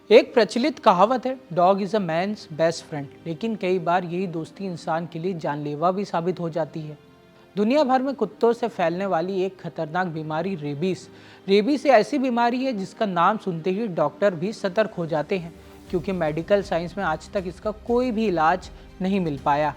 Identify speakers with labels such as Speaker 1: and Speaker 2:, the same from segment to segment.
Speaker 1: एक प्रचलित कहावत है, dog is a man's best friend. लेकिन कई बार यही दोस्ती इंसान के लिए जानलेवा भी साबित हो जाती है। दुनिया भर में कुत्तों से फैलने वाली एक खतरनाक बीमारी रेबीज। रेबीज ऐसी बीमारी है जिसका नाम सुनते ही डॉक्टर भी सतर्क हो जाते हैं, क्योंकि मेडिकल साइंस में आज तक इसका कोई भी इलाज नहीं मिल पाया।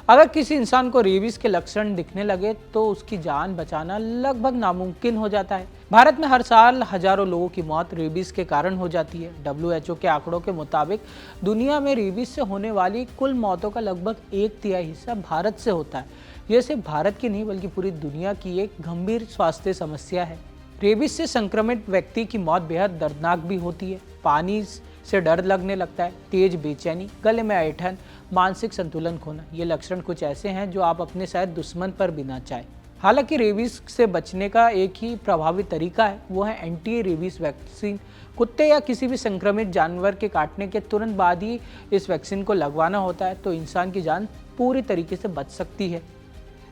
Speaker 1: अगर किसी इंसान को रेबीज के लक्षण दिखने लगे तो उसकी जान बचाना लगभग नामुमकिन हो जाता है। भारत में हर साल हजारों लोगों की मौत रेबीज के कारण हो जाती है। WHO के आंकड़ों के मुताबिक दुनिया में रेबीज से होने वाली कुल मौतों का लगभग 1/3 हिस्सा भारत से होता है। यह सिर्फ भारत की नहीं बल्कि पूरी दुनिया की एक गंभीर स्वास्थ्य समस्या है। रेबीज से संक्रमित व्यक्ति की मौत बेहद दर्दनाक भी होती है। पानी से डर लगने लगता है, तेज बेचैनी, गले में ऐंठन, मानसिक संतुलन खोना, ये लक्षण कुछ ऐसे हैं जो आप अपने शायद दुश्मन पर भी ना चाहें। हालांकि रेबीज से बचने का एक ही प्रभावी तरीका है, वो है एंटी रेबीज वैक्सीन। कुत्ते या किसी भी संक्रमित जानवर के काटने के तुरंत बाद ही इस वैक्सीन को लगवाना होता है, तो इंसान की जान पूरी तरीके से बच सकती है।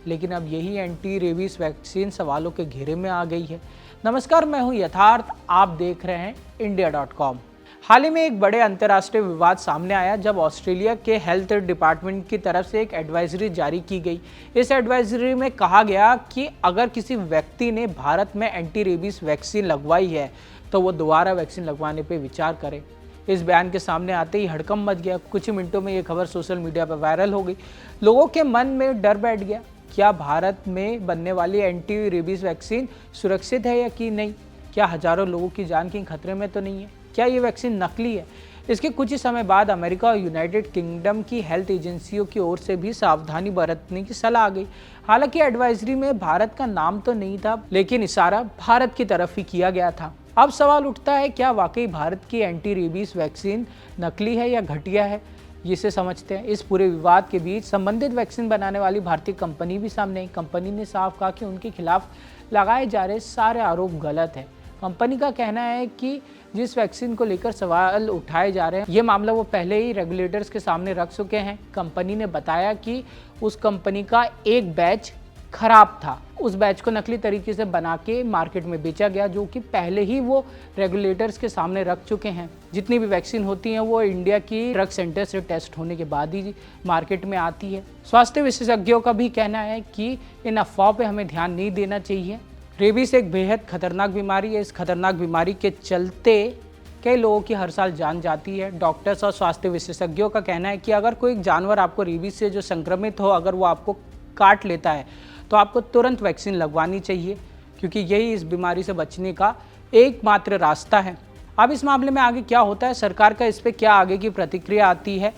Speaker 1: लेकिन अब यही एंटी रेबीज वैक्सीन सवालों के घेरे में आ गई है। नमस्कार, मैं हूं यथार्थ, आप देख रहे हैं India.com। हाल ही में एक बड़े अंतर्राष्ट्रीय विवाद सामने आया जब ऑस्ट्रेलिया के हेल्थ डिपार्टमेंट की तरफ से एक एडवाइजरी जारी की गई। इस एडवाइजरी में कहा गया कि अगर किसी व्यक्ति ने भारत में एंटी रेबीज वैक्सीन लगवाई है तो वो दोबारा वैक्सीन लगवाने पर विचार करे। इस बयान के सामने आते ही हड़कंप मच गया। कुछ ही मिनटों में ये खबर सोशल मीडिया पर वायरल हो गई। लोगों के मन में डर बैठ गया, क्या भारत में बनने वाली एंटी रेबीज वैक्सीन सुरक्षित है या कि नहीं? क्या हजारों लोगों की जान कहीं खतरे में तो नहीं है? क्या ये वैक्सीन नकली है? इसके कुछ ही समय बाद अमेरिका और यूनाइटेड किंगडम की हेल्थ एजेंसियों की ओर से भी सावधानी बरतने की सलाह आ गई। हालांकि एडवाइजरी में भारत का नाम तो नहीं था, लेकिन इशारा भारत की तरफ ही किया गया था। अब सवाल उठता है, क्या वाकई भारत की एंटी रेबीज वैक्सीन नकली है या घटिया है? इसे समझते हैं। इस पूरे विवाद के बीच संबंधित वैक्सीन बनाने वाली भारतीय कंपनी भी सामने आई। कंपनी ने साफ कहा कि उनके खिलाफ लगाए जा रहे सारे आरोप गलत है। कंपनी का कहना है कि जिस वैक्सीन को लेकर सवाल उठाए जा रहे हैं, ये मामला वो पहले ही रेगुलेटर्स के सामने रख चुके हैं। कंपनी ने बताया कि उस कंपनी का एक बैच खराब था, उस बैच को नकली तरीके से बना के मार्केट में बेचा गया, जो कि पहले ही वो रेगुलेटर्स के सामने रख चुके हैं। जितनी भी वैक्सीन होती हैं वो इंडिया की ड्रग सेंटर से टेस्ट होने के बाद ही मार्केट में आती है। स्वास्थ्य विशेषज्ञों का भी कहना है कि इन अफवाह पे हमें ध्यान नहीं देना चाहिए। रेबीज एक बेहद खतरनाक बीमारी है। इस खतरनाक बीमारी के चलते कई लोगों की हर साल जान जाती है। डॉक्टर्स और स्वास्थ्य विशेषज्ञों का कहना है कि अगर कोई जानवर आपको रेबीज से जो संक्रमित हो, अगर वो आपको काट लेता है तो आपको तुरंत वैक्सीन लगवानी चाहिए, क्योंकि यही इस बीमारी से बचने का एकमात्र रास्ता है। अब इस मामले में आगे क्या होता है, सरकार का इस पर क्या आगे की प्रतिक्रिया आती है,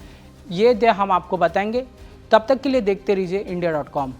Speaker 1: ये हम आपको बताएंगे। तब तक के लिए देखते रहिए India.com।